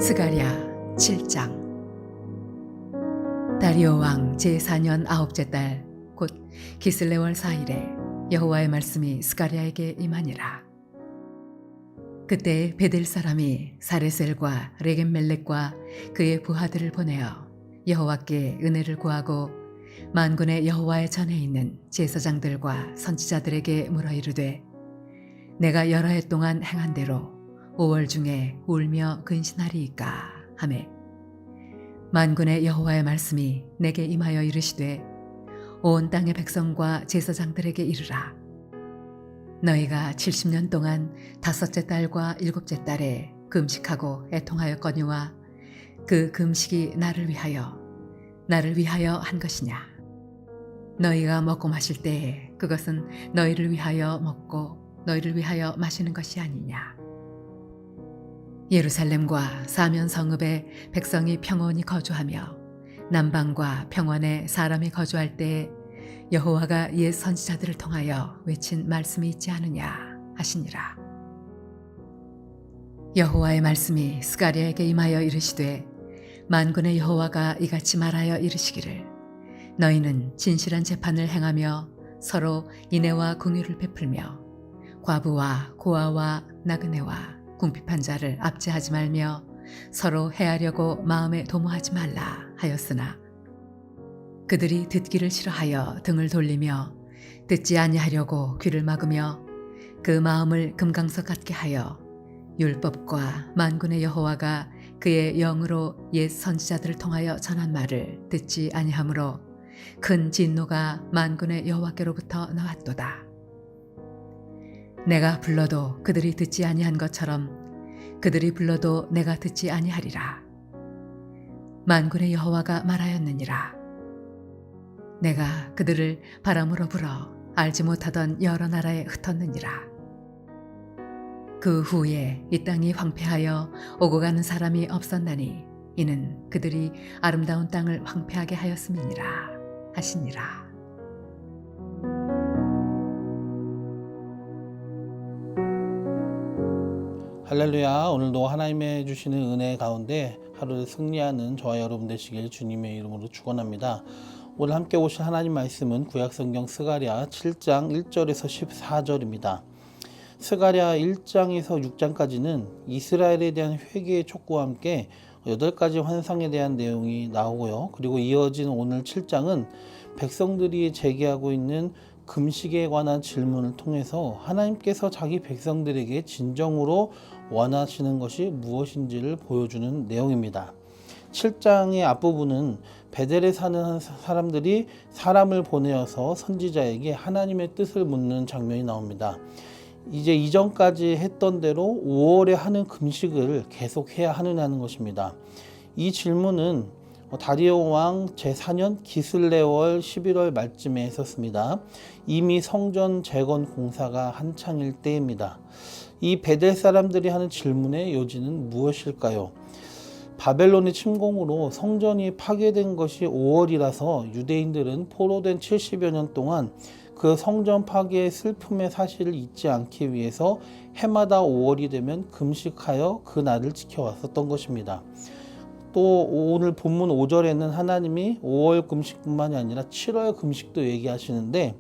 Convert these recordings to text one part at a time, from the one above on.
스가랴 7장. 다리오 왕 제4년 아홉째 달 곧 기슬레월 4일에 여호와의 말씀이 스가랴에게 임하니라. 그때 베델 사람이 사레셀과 레겜멜렉과 그의 부하들을 보내어 여호와께 은혜를 구하고 만군의 여호와의 전에 있는 제사장들과 선지자들에게 물어 이르되, 내가 여러 해 동안 행한 대로 5월 중에 울며 근신하리이까 하매, 만군의 여호와의 말씀이 내게 임하여 이르시되, 온 땅의 백성과 제사장들에게 이르라. 너희가 70년 동안 다섯째 달과 일곱째 달에 금식하고 애통하였거니와 그 금식이 나를 위하여 한 것이냐? 너희가 먹고 마실 때에 그것은 너희를 위하여 먹고 너희를 위하여 마시는 것이 아니냐? 예루살렘과 사면 성읍에 백성이 평온히 거주하며 남방과 평원에 사람이 거주할 때에 여호와가 옛 선지자들을 통하여 외친 말씀이 있지 않으냐 하시니라. 여호와의 말씀이 스가랴에게 임하여 이르시되, 만군의 여호와가 이같이 말하여 이르시기를, 너희는 진실한 재판을 행하며 서로 인애와 긍휼을 베풀며 과부와 고아와 나그네와 궁핍한 자를 압제하지 말며 서로 해하려고 마음에 도모하지 말라 하였으나, 그들이 듣기를 싫어하여 등을 돌리며 듣지 아니하려고 귀를 막으며 그 마음을 금강석 같게 하여 율법과 만군의 여호와가 그의 영으로 옛 선지자들을 통하여 전한 말을 듣지 아니하므로 큰 진노가 만군의 여호와께로부터 나왔도다. 내가 불러도 그들이 듣지 아니한 것처럼 그들이 불러도 내가 듣지 아니하리라. 만군의 여호와가 말하였느니라. 내가 그들을 바람으로 불어 알지 못하던 여러 나라에 흩었느니라. 그 후에 이 땅이 황폐하여 오고 가는 사람이 없었나니 이는 그들이 아름다운 땅을 황폐하게 하였음이니라 하시니라. 할렐루야. 오늘도 하나님의 주시는 은혜 가운데 하루를 승리하는 저와 여러분 되시길 주님의 이름으로 축원합니다. 오늘 함께 보실 하나님 말씀은 구약성경 스가랴 7장 1절에서 14절입니다. 스가랴 1장에서 6장까지는 이스라엘에 대한 회개의 촉구와 함께 8가지 환상에 대한 내용이 나오고요. 그리고 이어진 오늘 7장은 백성들이 제기하고 있는 금식에 관한 질문을 통해서 하나님께서 자기 백성들에게 진정으로 원하시는 것이 무엇인지를 보여주는 내용입니다. 7장의 앞부분은 베델에 사는 사람들이 사람을 보내어서 선지자에게 하나님의 뜻을 묻는 장면이 나옵니다. 이제 이전까지 했던 대로 5월에 하는 금식을 계속해야 하느냐는 것입니다. 이 질문은 다리오 왕 제4년 기슬레월 11월 말쯤에 했었습니다. 이미 성전 재건 공사가 한창일 때입니다. 이 베델 사람들이 하는 질문의 요지는 무엇일까요? 바벨론의 침공으로 성전이 파괴된 것이 5월이라서 유대인들은 포로된 70여 년 동안 그 성전 파괴의 슬픔의 사실을 잊지 않기 위해서 해마다 5월이 되면 금식하여 그 날을 지켜왔었던 것입니다. 또 오늘 본문 5절에는 하나님이 5월 금식뿐만이 아니라 7월 금식도 얘기하시는데,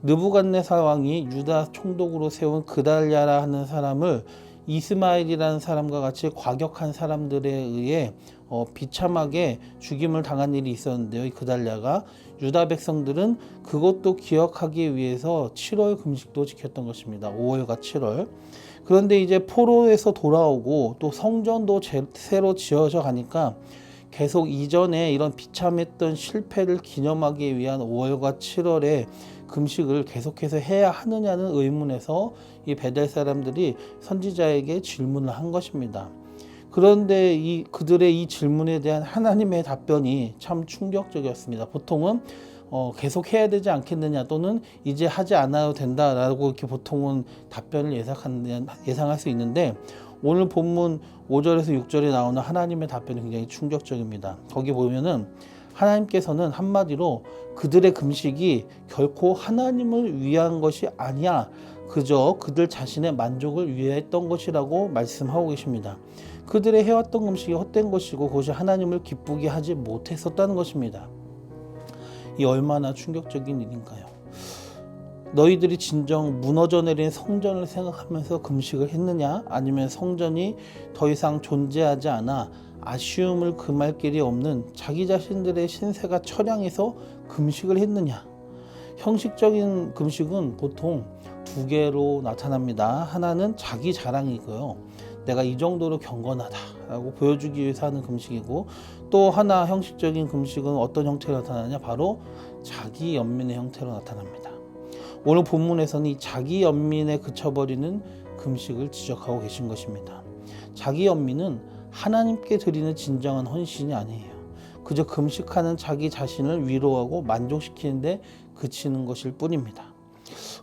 느부갓네살 왕이 유다 총독으로 세운 그달랴라 하는 사람을 이스마엘이라는 사람과 같이 과격한 사람들에 의해 비참하게 죽임을 당한 일이 있었는데요. 이 그달랴가 유다 백성들은 그것도 기억하기 위해서 7월 금식도 지켰던 것입니다. 5월과 7월. 그런데 이제 포로에서 돌아오고 또 성전도 새로 지어져 가니까 계속 이전에 이런 비참했던 실패를 기념하기 위한 5월과 7월에 금식을 계속해서 해야 하느냐는 의문에서 이 베델 사람들이 선지자에게 질문을 한 것입니다. 그런데 그들의 이 질문에 대한 하나님의 답변이 참 충격적이었습니다. 보통은 계속 해야 되지 않겠느냐, 또는 이제 하지 않아도 된다라고 이렇게 보통은 답변을 예상할 수 있는데, 오늘 본문 5절에서 6절에 나오는 하나님의 답변이 굉장히 충격적입니다. 거기 보면은 하나님께서는 한마디로 그들의 금식이 결코 하나님을 위한 것이 아니야, 그저 그들 자신의 만족을 위해 했던 것이라고 말씀하고 계십니다. 그들의 해왔던 금식이 헛된 것이고 그것이 하나님을 기쁘게 하지 못했었다는 것입니다. 이 얼마나 충격적인 일인가요? 너희들이 진정 무너져 내린 성전을 생각하면서 금식을 했느냐? 아니면 성전이 더 이상 존재하지 않아 아쉬움을 금할 길이 없는 자기 자신들의 신세가 처량해서 금식을 했느냐? 형식적인 금식은 보통 두 개로 나타납니다. 하나는 자기 자랑이고요. 내가 이 정도로 경건하다라고 보여주기 위해서 하는 금식이고, 또 하나 형식적인 금식은 어떤 형태로 나타나냐? 바로 자기 연민의 형태로 나타납니다. 오늘 본문에서는 이 자기 연민에 그쳐버리는 금식을 지적하고 계신 것입니다. 자기 연민은 하나님께 드리는 진정한 헌신이 아니에요. 그저 금식하는 자기 자신을 위로하고 만족시키는데 그치는 것일 뿐입니다.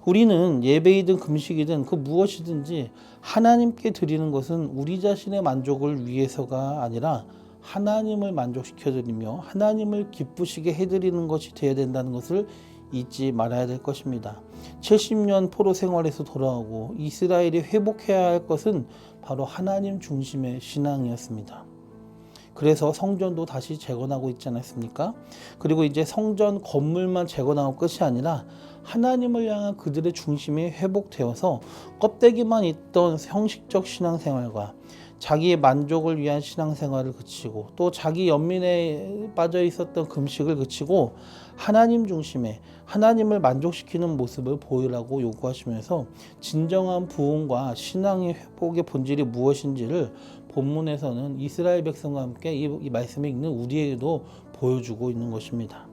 우리는 예배이든 금식이든 그 무엇이든지 하나님께 드리는 것은 우리 자신의 만족을 위해서가 아니라 하나님을 만족시켜 드리며 하나님을 기쁘시게 해드리는 것이 되어야 된다는 것을 잊지 말아야 될 것입니다. 70년 포로 생활에서 돌아오고 이스라엘이 회복해야 할 것은 바로 하나님 중심의 신앙이었습니다. 그래서 성전도 다시 재건하고 있지 않았습니까? 그리고 이제 성전 건물만 재건하고 끝이 아니라 하나님을 향한 그들의 중심이 회복되어서 껍데기만 있던 형식적 신앙생활과 자기의 만족을 위한 신앙생활을 그치고 또 자기 연민에 빠져 있었던 금식을 그치고 하나님 중심의 하나님을 만족시키는 모습을 보이라고 요구하시면서 진정한 부흥과 신앙의 회복의 본질이 무엇인지를 본문에서는 이스라엘 백성과 함께 이 말씀을 읽는 우리에게도 보여주고 있는 것입니다.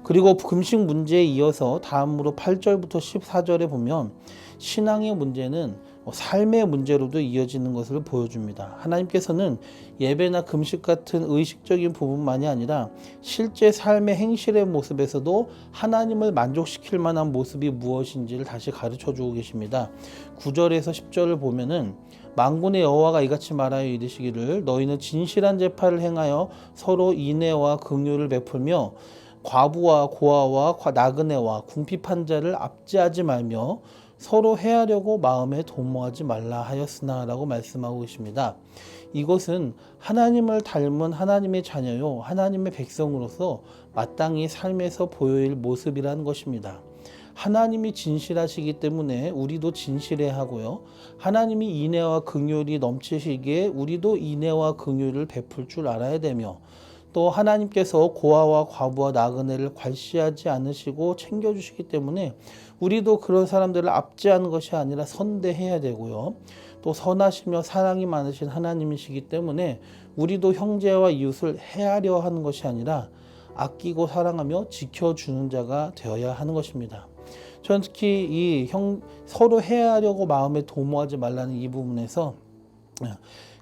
그리고 금식 문제에 이어서 다음으로 8절부터 14절에 보면 신앙의 문제는 삶의 문제로도 이어지는 것을 보여줍니다. 하나님께서는 예배나 금식 같은 의식적인 부분만이 아니라 실제 삶의 행실의 모습에서도 하나님을 만족시킬 만한 모습이 무엇인지를 다시 가르쳐주고 계십니다. 9절에서 10절을 보면은 만군의 여호와가 이같이 말하여 이르시기를 너희는 진실한 제사를 행하여 서로 인애와 긍휼을 베풀며 과부와 고아와 나그네와 궁핍한 자를 압제하지 말며 서로 해하려고 마음에 도모하지 말라 하였으나 라고 말씀하고 계십니다. 이것은 하나님을 닮은 하나님의 자녀요 하나님의 백성으로서 마땅히 삶에서 보여야 할 모습이라는 것입니다. 하나님이 진실하시기 때문에 우리도 진실해야 하고요. 하나님이 인애와 긍휼이 넘치시기에 우리도 인애와 긍휼을 베풀 줄 알아야 되며 또 하나님께서 고아와 과부와 나그네를 괄시하지 않으시고 챙겨주시기 때문에 우리도 그런 사람들을 압제하는 것이 아니라 선대해야 되고요. 또 선하시며 사랑이 많으신 하나님이시기 때문에 우리도 형제와 이웃을 해하려 하는 것이 아니라 아끼고 사랑하며 지켜주는 자가 되어야 하는 것입니다. 저는 특히 서로 해하려고 마음에 도모하지 말라는 이 부분에서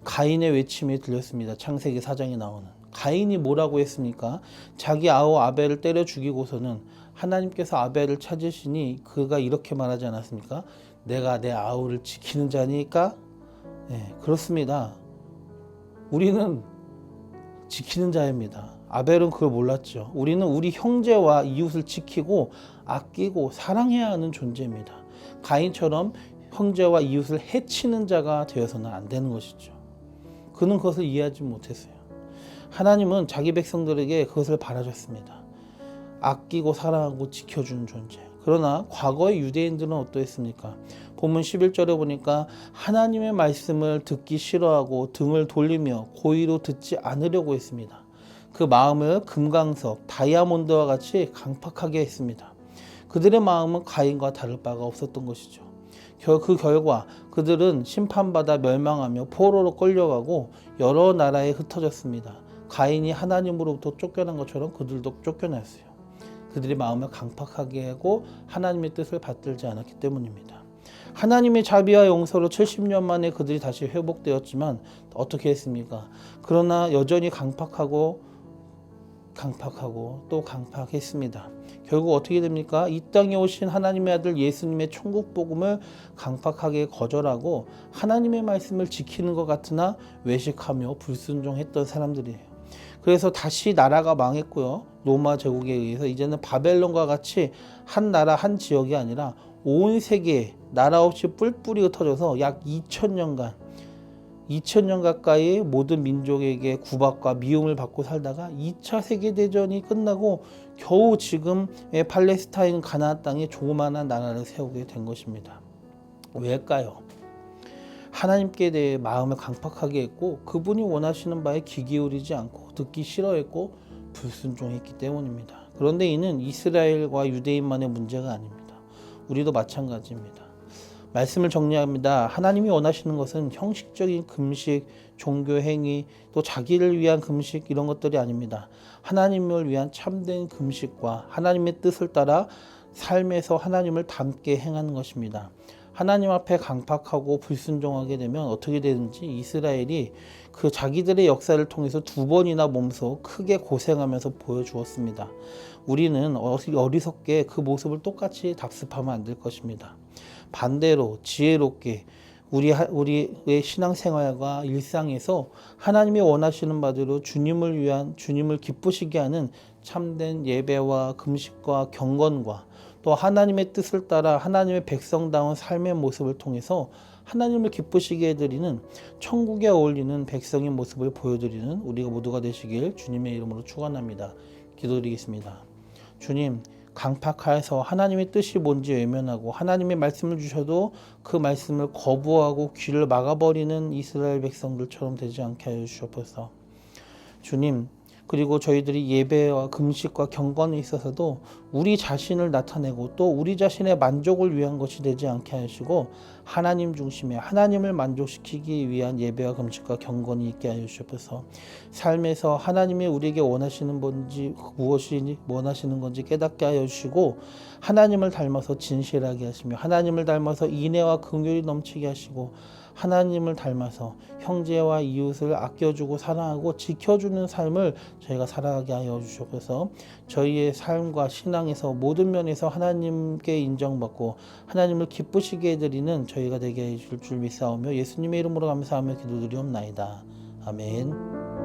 가인의 외침이 들렸습니다. 창세기 4장에 나오는. 가인이 뭐라고 했습니까? 자기 아우 아벨을 때려 죽이고서는 하나님께서 아벨을 찾으시니 그가 이렇게 말하지 않았습니까? 내가 내 아우를 지키는 자니까? 네, 그렇습니다. 우리는 지키는 자입니다. 아벨은 그걸 몰랐죠. 우리는 우리 형제와 이웃을 지키고 아끼고 사랑해야 하는 존재입니다. 가인처럼 형제와 이웃을 해치는 자가 되어서는 안 되는 것이죠. 그는 그것을 이해하지 못했어요. 하나님은 자기 백성들에게 그것을 바라셨습니다. 아끼고 사랑하고 지켜주는 존재. 그러나 과거의 유대인들은 어떠했습니까? 본문 11절에 보니까 하나님의 말씀을 듣기 싫어하고 등을 돌리며 고의로 듣지 않으려고 했습니다. 그 마음을 금강석, 다이아몬드와 같이 강팍하게 했습니다. 그들의 마음은 가인과 다를 바가 없었던 것이죠. 그 결과 그들은 심판받아 멸망하며 포로로 끌려가고 여러 나라에 흩어졌습니다. 가인이 하나님으로부터 쫓겨난 것처럼 그들도 쫓겨났어요. 그들의 마음을 강팍하게 하고 하나님의 뜻을 받들지 않았기 때문입니다. 하나님의 자비와 용서로 70년 만에 그들이 다시 회복되었지만 어떻게 했습니까? 그러나 여전히 강팍하고 강팍하고 또 강팍했습니다. 결국 어떻게 됩니까? 이 땅에 오신 하나님의 아들 예수님의 천국 복음을 강팍하게 거절하고 하나님의 말씀을 지키는 것 같으나 외식하며 불순종했던 사람들이에요. 그래서 다시 나라가 망했고요. 로마 제국에 의해서 이제는 바벨론과 같이 한 나라 한 지역이 아니라 온 세계에 나라 없이 뿔뿔이 흩어져서 약 2000년 가까이 모든 민족에게 구박과 미움을 받고 살다가 2차 세계대전이 끝나고 겨우 지금의 팔레스타인 가나안 땅에 조그마한 나라를 세우게 된 것입니다. 왜일까요? 하나님께 대해 마음을 강팍하게 했고 그분이 원하시는 바에 귀 기울이지 않고 듣기 싫어했고 불순종했기 때문입니다. 그런데 이는 이스라엘과 유대인만의 문제가 아닙니다. 우리도 마찬가지입니다. 말씀을 정리합니다. 하나님이 원하시는 것은 형식적인 금식, 종교 행위, 또 자기를 위한 금식 이런 것들이 아닙니다. 하나님을 위한 참된 금식과 하나님의 뜻을 따라 삶에서 하나님을 닮게 행하는 것입니다. 하나님 앞에 강팍하고 불순종하게 되면 어떻게 되는지 이스라엘이 그 자기들의 역사를 통해서 2번이나 몸소 크게 고생하면서 보여주었습니다. 우리는 어리석게 그 모습을 똑같이 답습하면 안 될 것입니다. 반대로 지혜롭게 우리의 신앙생활과 일상에서 하나님이 원하시는 바대로 주님을 기쁘시게 하는 참된 예배와 금식과 경건과 또 하나님의 뜻을 따라 하나님의 백성다운 삶의 모습을 통해서 하나님을 기쁘시게 해드리는 천국에 어울리는 백성의 모습을 보여드리는 우리가 모두가 되시길 주님의 이름으로 축원합니다. 기도드리겠습니다. 주님, 강팍하여서 하나님의 뜻이 뭔지 외면하고 하나님의 말씀을 주셔도 그 말씀을 거부하고 귀를 막아버리는 이스라엘 백성들처럼 되지 않게 하여 주옵소서. 주님, 그리고 저희들이 예배와 금식과 경건에 있어서도 우리 자신을 나타내고 또 우리 자신의 만족을 위한 것이 되지 않게 하시고 하나님 중심에 하나님을 만족시키기 위한 예배와 금식과 경건이 있게 하여 주옵소서. 삶에서 하나님이 우리에게 원하시는 건지 무엇이 원하시는 건지 깨닫게 하여 주시고 하나님을 닮아서 진실하게 하시며 하나님을 닮아서 인애와 긍휼이 넘치게 하시고 하나님을 닮아서 형제와 이웃을 아껴주고 사랑하고 지켜주는 삶을 저희가 살아가게 하여 주시옵소서. 저희의 삶과 신앙에서 모든 면에서 하나님께 인정받고 하나님을 기쁘시게 해드리는 저희가 되게 해줄 줄 믿사오며 예수님의 이름으로 감사하며 기도드리옵나이다. 아멘.